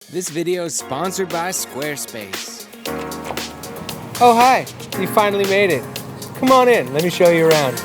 This video is sponsored by Squarespace. Oh, hi. You finally made it. Come on in. Let me show you around.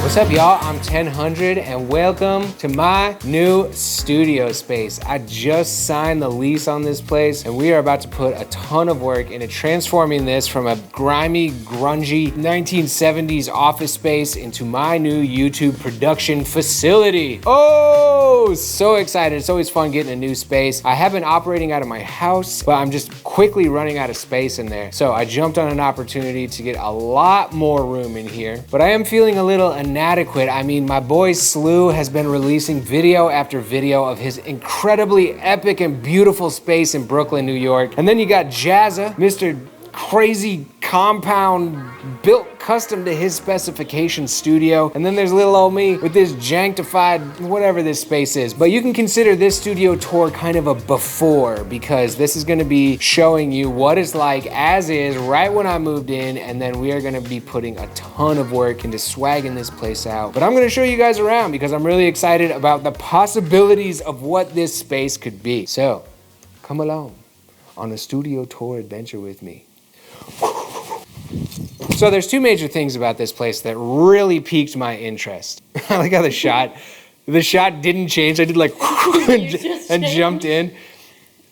What's up, y'all? I'm 1000 and welcome to my new studio space. I just signed the lease on this place and we are about to put a ton of work into transforming this from a grimy, grungy 1970s office space into my new YouTube production facility. Oh, so excited. It's always fun getting a new space. I have been operating out of my house, but I'm just quickly running out of space in there. So I jumped on an opportunity to get a lot more room in here, but I am feeling a little inadequate. I mean, my boy Slew has been releasing video after video of his incredibly epic and beautiful space in Brooklyn, New York. And then you got Jazza, Mr. Crazy compound built custom to his specification studio. And then there's little old me with this janktified, whatever this space is. But you can consider this studio tour kind of a before, because this is gonna be showing you what it's like as is right when I moved in, and then we are gonna be putting a ton of work into swagging this place out. But I'm gonna show you guys around because I'm really excited about the possibilities of what this space could be. So, come along on a studio tour adventure with me. So there's two major things about this place that really piqued my interest. I like how the shot didn't change. I did like and jumped in.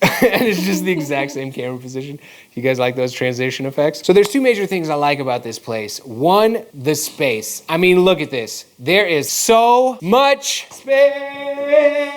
And it's just the exact same camera position. You guys like those transition effects? So there's two major things I like about this place. One, the space. I mean, look at this. There is so much space.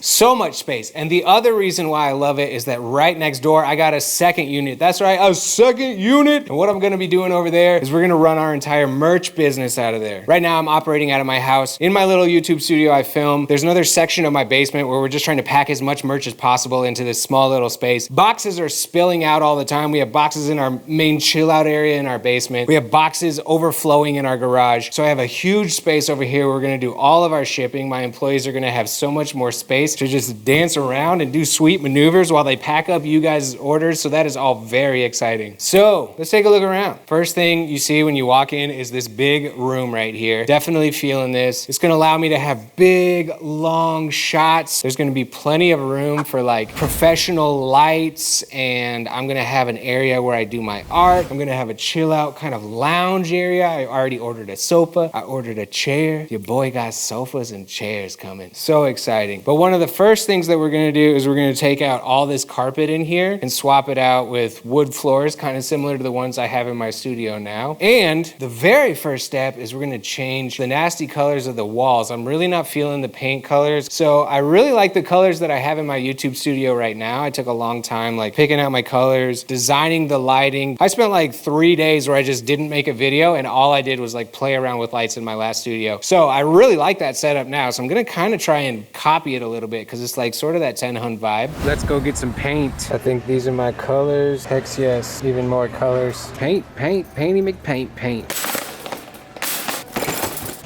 So much space. And the other reason why I love it is that right next door, I got a second unit. That's right, a second unit. And what I'm gonna be doing over there is we're gonna run our entire merch business out of there. Right now, I'm operating out of my house. In my little YouTube studio I film, there's another section of my basement where we're just trying to pack as much merch as possible into this small little space. Boxes are spilling out all the time. We have boxes in our main chill out area in our basement. We have boxes overflowing in our garage. So I have a huge space over here. We're gonna do all of our shipping. My employees are gonna have so much more space to just dance around and do sweet maneuvers while they pack up you guys' orders. So that is all very exciting. So let's take a look around. First thing you see when you walk in is this big room right here. Definitely feeling this. It's gonna allow me to have big, long shots. There's gonna be plenty of room for like professional lights, and I'm gonna have an area where I do my art. I'm gonna have a chill out kind of lounge area. I already ordered a sofa. I ordered a chair. Your boy got sofas and chairs coming. So exciting. But one of the first things that we're gonna do is we're gonna take out all this carpet in here and swap it out with wood floors, kind of similar to the ones I have in my studio now. And the very first step is we're gonna change the nasty colors of the walls. I'm really not feeling the paint colors. So I really like the colors that I have in my YouTube studio right now. I took a long time like picking out my colors, designing the lighting. I spent like 3 days where I just didn't make a video and all I did was like play around with lights in my last studio. So I really like that setup now. So I'm gonna kind of try and copy it a little bit because it's like sort of that 10 vibe. Let's go get some paint. I think these are my colors. Heck yes, even more colors. Paint, painty McPaint, paint.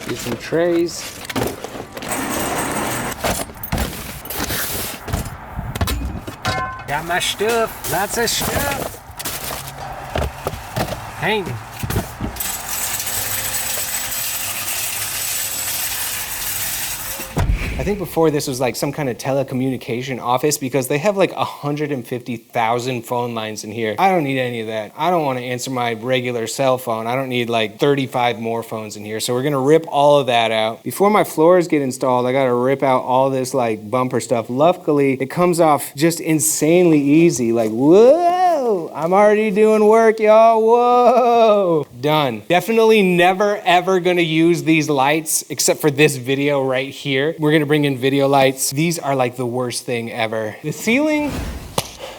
Get some trays. Got my stuff, lots of stuff. Paint. I think before this was like some kind of telecommunication office because they have like 150,000 phone lines in here. I don't need any of that. I don't want to answer my regular cell phone. I don't need like 35 more phones in here. So we're gonna rip all of that out. Before my floors get installed, I gotta rip out all this like bumper stuff. Luckily, it comes off just insanely easy. Like, whoa, I'm already doing work, y'all, whoa. Done. Definitely never ever gonna use these lights except for this video right here. We're gonna bring in video lights. These are like the worst thing ever. The ceiling,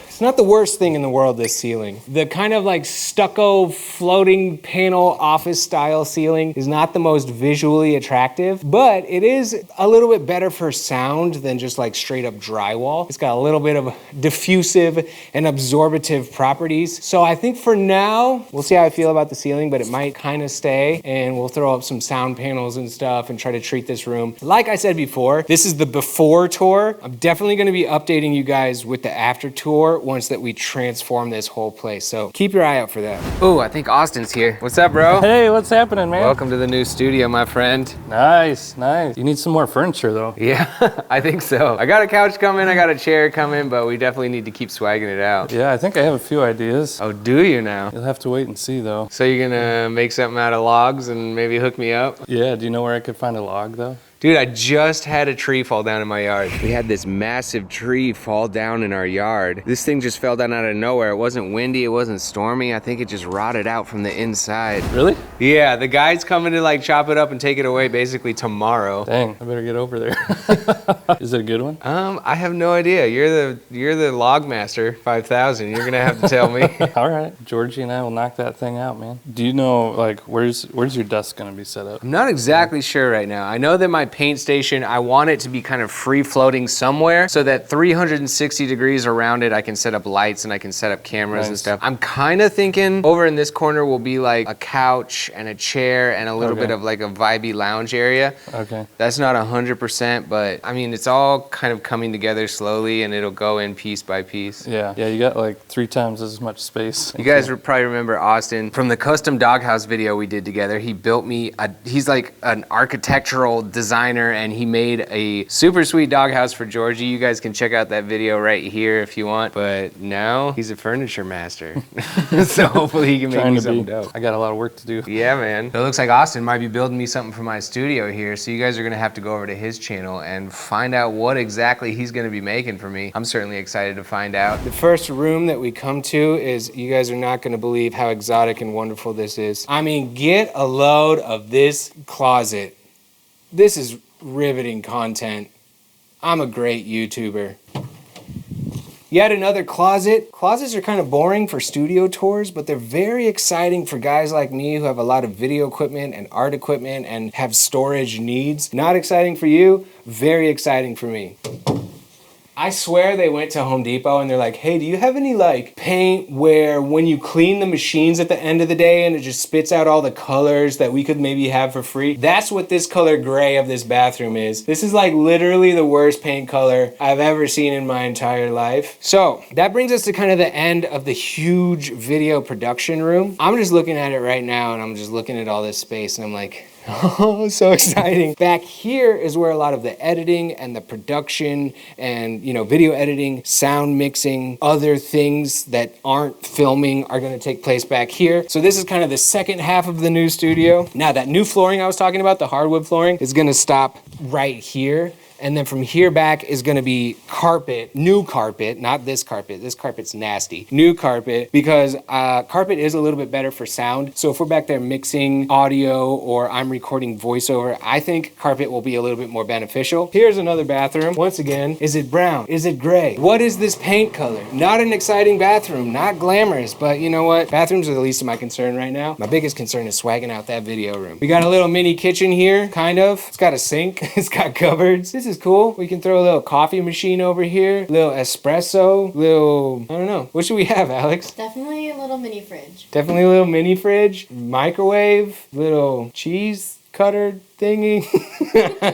it's not the worst thing in the world, this ceiling. The kind of like stucco floating panel office style ceiling is not the most visually attractive, but it is a little bit better for sound than just like straight up drywall. It's got a little bit of diffusive and absorbative properties. So I think for now, we'll see how I feel about the ceiling, but it might kind of stay, and we'll throw up some sound panels and stuff and try to treat this room. Like I said before, this is the before tour. I'm definitely gonna be updating you guys with the after tour once that we transform this whole place. So keep your eye out for that. Oh, I think Austin's here. What's up, bro? Hey, what's happening, man? Welcome to the new studio, my friend. Nice, nice. You need some more furniture, though. Yeah, I think so. I got a couch coming, I got a chair coming, but we definitely need to keep swagging it out. Yeah, I think I have a few ideas. Oh, do you now? You'll have to wait and see, though. So you're gonna make something out of logs and maybe hook me up? Yeah, do you know where I could find a log, though? Dude, I just had a tree fall down in my yard. We had this massive tree fall down in our yard. This thing just fell down out of nowhere. It wasn't windy, it wasn't stormy. I think it just rotted out from the inside. Really? Yeah, the guy's coming to like chop it up and take it away basically tomorrow. Dang, I better get over there. Is it a good one? I have no idea. You're the log master, 5,000. You're gonna have to tell me. All right, Georgie and I will knock that thing out, man. Do you know, like, where's your desk gonna be set up? I'm not exactly sure right now. I know that my paint station, I want it to be kind of free floating somewhere so that 360 degrees around it, I can set up lights and I can set up cameras and stuff. I'm kind of thinking over in this corner will be like a couch and a chair and a little bit of like a vibey lounge area. Okay. That's not 100%, but I mean, it's all kind of coming together slowly and it'll go in piece by piece. Yeah, you got like 3 times as much space. You guys probably remember Austin from the custom doghouse video we did together. He built me he's like an architectural designer and he made a super sweet doghouse for Georgie. You guys can check out that video right here if you want. But now he's a furniture master. So hopefully he can make me something dope. I got a lot of work to do. Yeah, man. So it looks like Austin might be building me something for my studio here. So you guys are gonna have to go over to his channel and find out what exactly he's gonna be making for me. I'm certainly excited to find out. The first room that we come to is, you guys are not gonna believe how exotic and wonderful this is. I mean, get a load of this closet. This is riveting content. I'm a great YouTuber. Yet another closet. Closets are kind of boring for studio tours, but they're very exciting for guys like me who have a lot of video equipment and art equipment and have storage needs. Not exciting for you, very exciting for me. I swear they went to Home Depot and they're like, hey, do you have any like paint where when you clean the machines at the end of the day and it just spits out all the colors that we could maybe have for free? That's what this color gray of this bathroom is. This is like literally the worst paint color I've ever seen in my entire life. So that brings us to kind of the end of the huge video production room. I'm just looking at it right now and I'm just looking at all this space and I'm like, oh, so exciting. Back here is where a lot of the editing and the production and, you know, video editing, sound mixing, other things that aren't filming are gonna take place back here. So this is kind of the second half of the new studio. Now that new flooring I was talking about, the hardwood flooring, is gonna stop right here. And then from here back is gonna be carpet, new carpet, not this carpet. This carpet's nasty. New carpet, because carpet is a little bit better for sound. So if we're back there mixing audio or I'm recording voiceover, I think carpet will be a little bit more beneficial. Here's another bathroom. Once again, is it brown? Is it gray? What is this paint color? Not an exciting bathroom, not glamorous, but you know what? Bathrooms are the least of my concern right now. My biggest concern is swagging out that video room. We got a little mini kitchen here, kind of. It's got a sink, it's got cupboards. This is cool. We can throw a little coffee machine over here, little espresso, little, I don't know. What should we have, Alex? Definitely a little mini fridge. Definitely a little mini fridge, microwave, little cheese cutter thingy.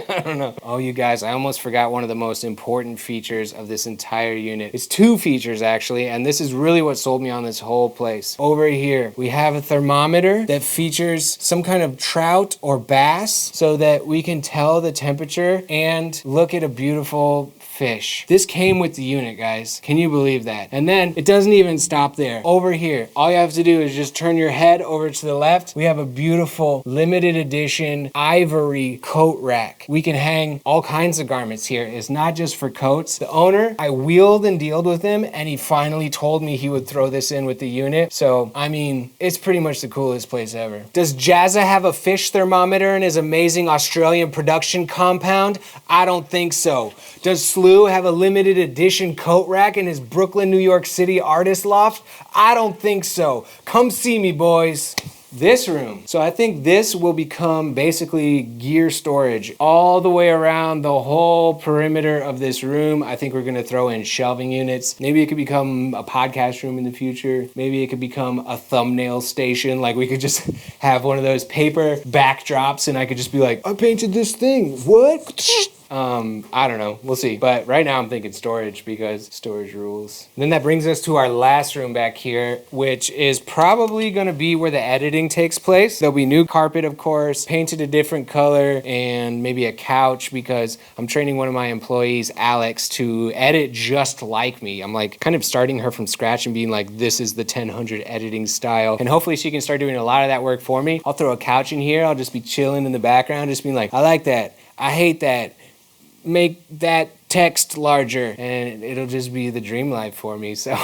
I don't know. Oh, you guys, I almost forgot one of the most important features of this entire unit. It's 2 features actually, and this is really what sold me on this whole place. Over here, we have a thermometer that features some kind of trout or bass so that we can tell the temperature and look at a beautiful fish. This came with the unit, guys. Can you believe that? And then it doesn't even stop there. Over here, all you have to do is just turn your head over to the left. We have a beautiful limited edition ivory coat rack. We can hang all kinds of garments here. It's not just for coats. The owner, I wheeled and dealed with him and he finally told me he would throw this in with the unit. So, I mean, it's pretty much the coolest place ever. Does Jazza have a fish thermometer in his amazing Australian production compound? I don't think so. Does Slew have a limited edition coat rack in his Brooklyn, New York City artist loft? I don't think so. Come see me, boys. This room. So I think this will become basically gear storage all the way around the whole perimeter of this room. I think we're gonna throw in shelving units. Maybe it could become a podcast room in the future. Maybe it could become a thumbnail station. Like we could just have one of those paper backdrops and I could just be like, I painted this thing. What? I don't know, we'll see. But right now I'm thinking storage because storage rules. And then that brings us to our last room back here, which is probably gonna be where the editing takes place. There'll be new carpet, of course, painted a different color, and maybe a couch because I'm training one of my employees, Alex, to edit just like me. I'm like kind of starting her from scratch and being like, this is the 1000 editing style. And hopefully she can start doing a lot of that work for me. I'll throw a couch in here. I'll just be chilling in the background, just being like, I like that. I hate that. Make that text larger, and it'll just be the dream life for me. So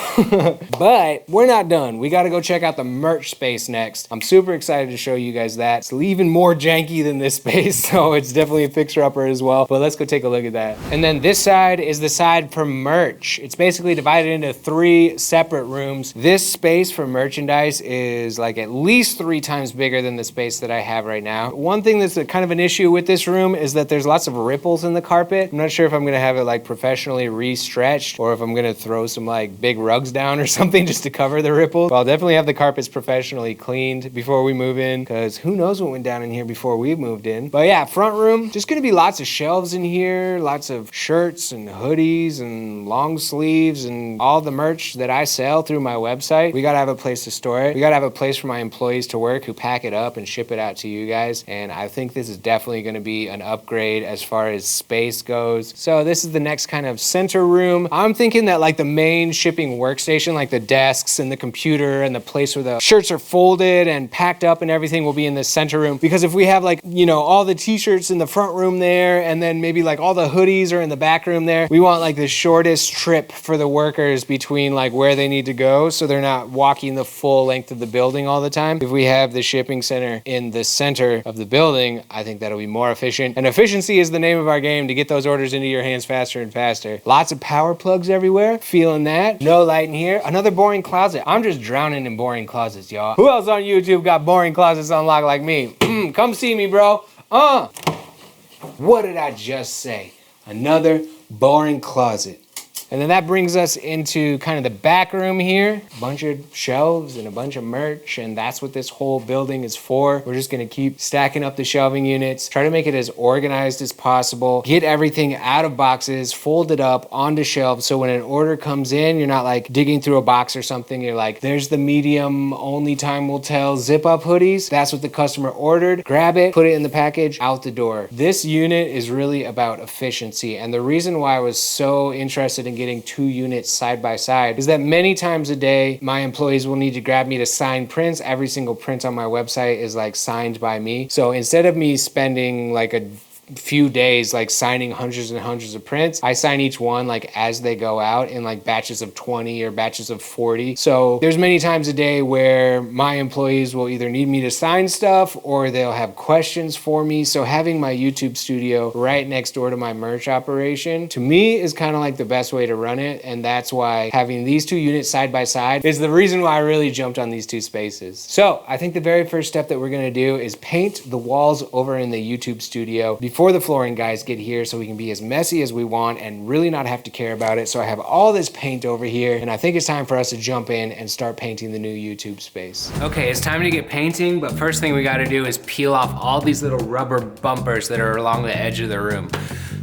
but we're not done. We got to go check out the merch space next. I'm super excited to show you guys that. It's even more janky than this space, so it's definitely a fixer-upper as well. But let's go take a look at that. And then this side is the side for merch. It's basically divided into 3 separate rooms. This space for merchandise is like at least 3 times bigger than the space that I have right now. One thing that's kind of an issue with this room is that there's lots of ripples in the carpet. I'm not sure if I'm gonna have it like professionally re-stretched or if I'm gonna throw some like big rugs down or something just to cover the ripples. But I'll definitely have the carpets professionally cleaned before we move in, because who knows what went down in here before we moved in. But yeah, front room, just gonna be lots of shelves in here, lots of shirts and hoodies and long sleeves and all the merch that I sell through my website. We gotta have a place to store it. We gotta have a place for my employees to work who pack it up and ship it out to you guys. And I think this is definitely gonna be an upgrade as far as space goes. So this is the next kind of center room. I'm thinking that like the main shipping workstation, like the desks and the computer and the place where the shirts are folded and packed up and everything, will be in the center room. Because if we have like, you know, all the t-shirts in the front room there, and then maybe like all the hoodies are in the back room there, we want like the shortest trip for the workers between like where they need to go, so they're not walking the full length of the building all the time. If we have the shipping center in the center of the building, I think that'll be more efficient. And efficiency is the name of our game, to get those orders into your hands faster and faster. Lots of power plugs everywhere. Feeling that. No light in here. Another boring closet. I'm just drowning in boring closets, y'all. Who else on YouTube got boring closets unlocked like me? Come see me, bro. What did I just say? Another boring closet. And then that brings us into kind of the back room here. A bunch of shelves and a bunch of merch, and that's what this whole building is for. We're just gonna keep stacking up the shelving units, try to make it as organized as possible, get everything out of boxes, fold it up onto shelves, so when an order comes in, you're not like digging through a box or something. You're like, there's the medium, only time will tell zip up hoodies. That's what the customer ordered. Grab it, put it in the package, out the door. This unit is really about efficiency, and the reason why I was so interested in getting 2 units side by side is that many times a day my employees will need to grab me to sign prints. Every single print on my website is like signed by me. So instead of me spending like a few days like signing hundreds and hundreds of prints, I sign each one like as they go out in like batches of 20 or batches of 40. So there's many times a day where my employees will either need me to sign stuff or they'll have questions for me. So having my YouTube studio right next door to my merch operation, to me, is kind of like the best way to run it. And that's why having these 2 units side by side is the reason why I really jumped on these 2 spaces. So I think the very first step that we're gonna do is paint the walls over in the YouTube studio before the flooring guys get here, so we can be as messy as we want and really not have to care about it. So I have all this paint over here, and I think it's time for us to jump in and start painting the new YouTube space. Okay, it's time to get painting, but first thing we gotta do is peel off all these little rubber bumpers that are along the edge of the room.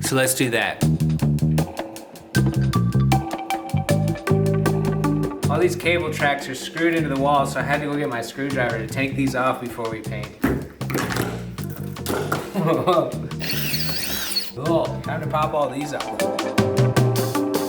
So let's do that. All these cable tracks are screwed into the wall, so I had to go get my screwdriver to take these off before we paint. Cool, time to pop all these out.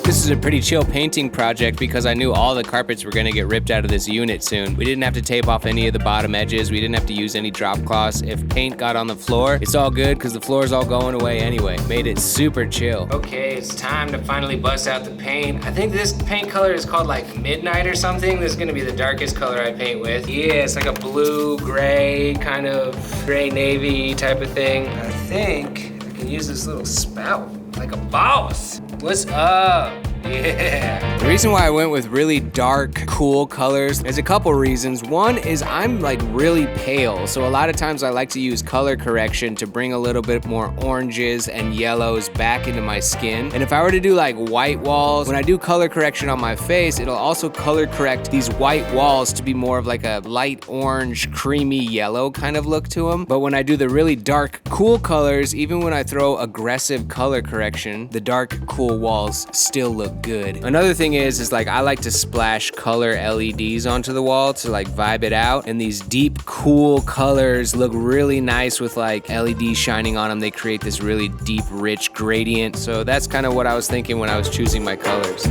This is a pretty chill painting project because I knew all the carpets were gonna get ripped out of this unit soon. We didn't have to tape off any of the bottom edges. We didn't have to use any drop cloths. If paint got on the floor, it's all good because the floor's all going away anyway. Made it super chill. Okay, it's time to finally bust out the paint. I think this paint color is called like Midnight or something. This is gonna be the darkest color I paint with. Yeah, it's like a blue, gray, kind of gray navy type of thing. I think I can use this little spout like a boss. What's up? Yeah. The reason why I went with really dark, cool colors, there's a couple reasons. One is I'm like really pale, so a lot of times I like to use color correction to bring a little bit more oranges and yellows back into my skin. And if I were to do like white walls, when I do color correction on my face, it'll also color correct these white walls to be more of like a light orange, creamy yellow kind of look to them. But when I do the really dark, cool colors, even when I throw aggressive color correction, the dark, cool walls still look good. Another thing is like I like to splash color LEDs onto the wall to like vibe it out, and these deep, cool colors look really nice with like LEDs shining on them. They create this really deep, rich gradient. So that's kind of what I was thinking when I was choosing my colors.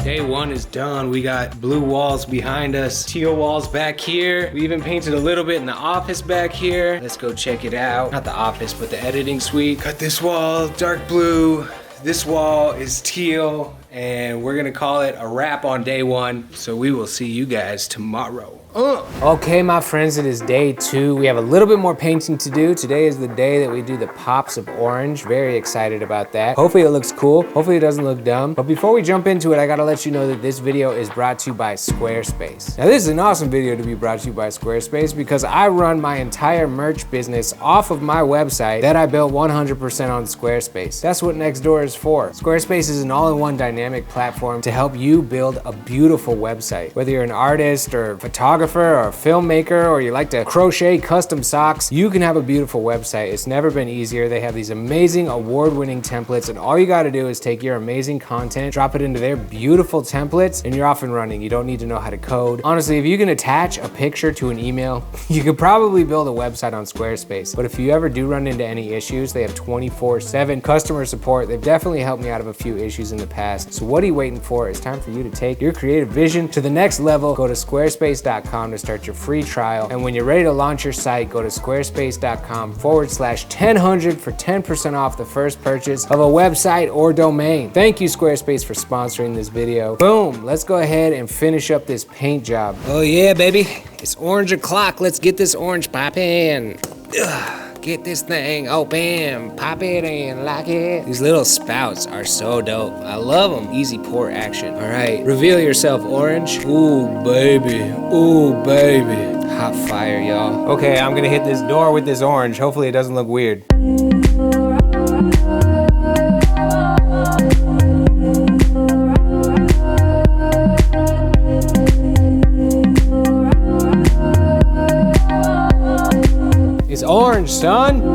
Day one is done. We got blue walls behind us, teal walls back here. We even painted a little bit in the office back here. Let's go check it out. Not the office, but the editing suite. Cut this wall dark blue. This wall is teal, and we're gonna call it a wrap on day one. So we will see you guys tomorrow. Okay, my friends, it is day two. We have a little bit more painting to do. Today is the day that we do the pops of orange. Very excited about that. Hopefully it looks cool. Hopefully it doesn't look dumb. But before we jump into it, I gotta let you know that this video is brought to you by Squarespace. Now this is an awesome video to be brought to you by Squarespace because I run my entire merch business off of my website that I built 100% on Squarespace. That's what Nextdoor is for. Squarespace is an all-in-one dynamic platform to help you build a beautiful website. Whether you're an artist or a photographer or a filmmaker, or you like to crochet custom socks, you can have a beautiful website. It's never been easier. They have these amazing award-winning templates, and all you gotta do is take your amazing content, drop it into their beautiful templates, and you're off and running. You don't need to know how to code. Honestly, if you can attach a picture to an email, you could probably build a website on Squarespace. But if you ever do run into any issues, they have 24/7 customer support. They've definitely helped me out of a few issues in the past. So what are you waiting for? It's time for you to take your creative vision to the next level. Go to squarespace.com to start your free trial. And when you're ready to launch your site, go to squarespace.com/1000 for 10% off the first purchase of a website or domain. Thank you, Squarespace, for sponsoring this video. Boom, let's go ahead and finish up this paint job. Oh yeah, baby, it's orange o'clock. Let's get this orange poppin'. Get this thing open, pop it in, lock it. These little spouts are so dope. I love them. Easy pour action. All right, reveal yourself, orange. Ooh, baby. Ooh, baby. Hot fire, y'all. Okay, I'm gonna hit this door with this orange. Hopefully it doesn't look weird. It's orange, son.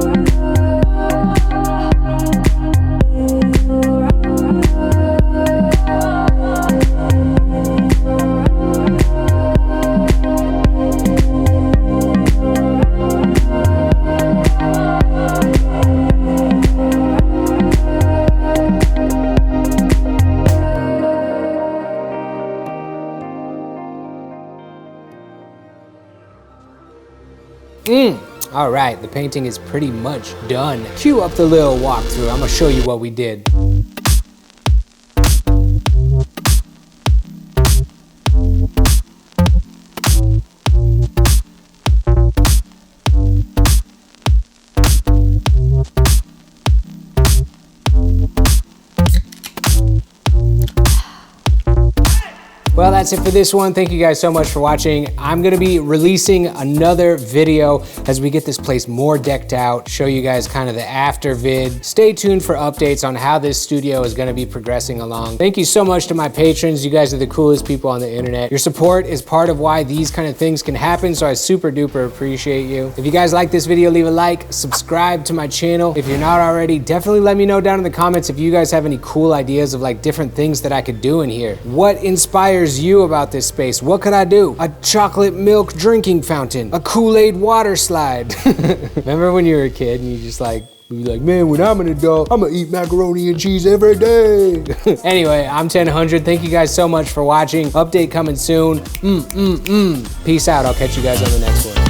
All right, the painting is pretty much done. Cue up the little walkthrough. I'm gonna show you what we did. Well, that's it for this one. Thank you guys so much for watching. I'm gonna be releasing another video as we get this place more decked out, show you guys kind of the after vid. Stay tuned for updates on how this studio is gonna be progressing along. Thank you so much to my patrons. You guys are the coolest people on the internet. Your support is part of why these kind of things can happen, so I super duper appreciate you. If you guys like this video, leave a like, subscribe to my channel. If you're not already, definitely let me know down in the comments if you guys have any cool ideas of like different things that I could do in here. What inspires you about this space? What could I do? A chocolate milk drinking fountain, a Kool-Aid water slide. Remember when you were a kid and you just like, you'd be like, man, when I'm an adult, I'm gonna eat macaroni and cheese every day. Anyway, I'm 1000. Thank you guys so much for watching. Update coming soon. Peace out. I'll catch you guys on the next one.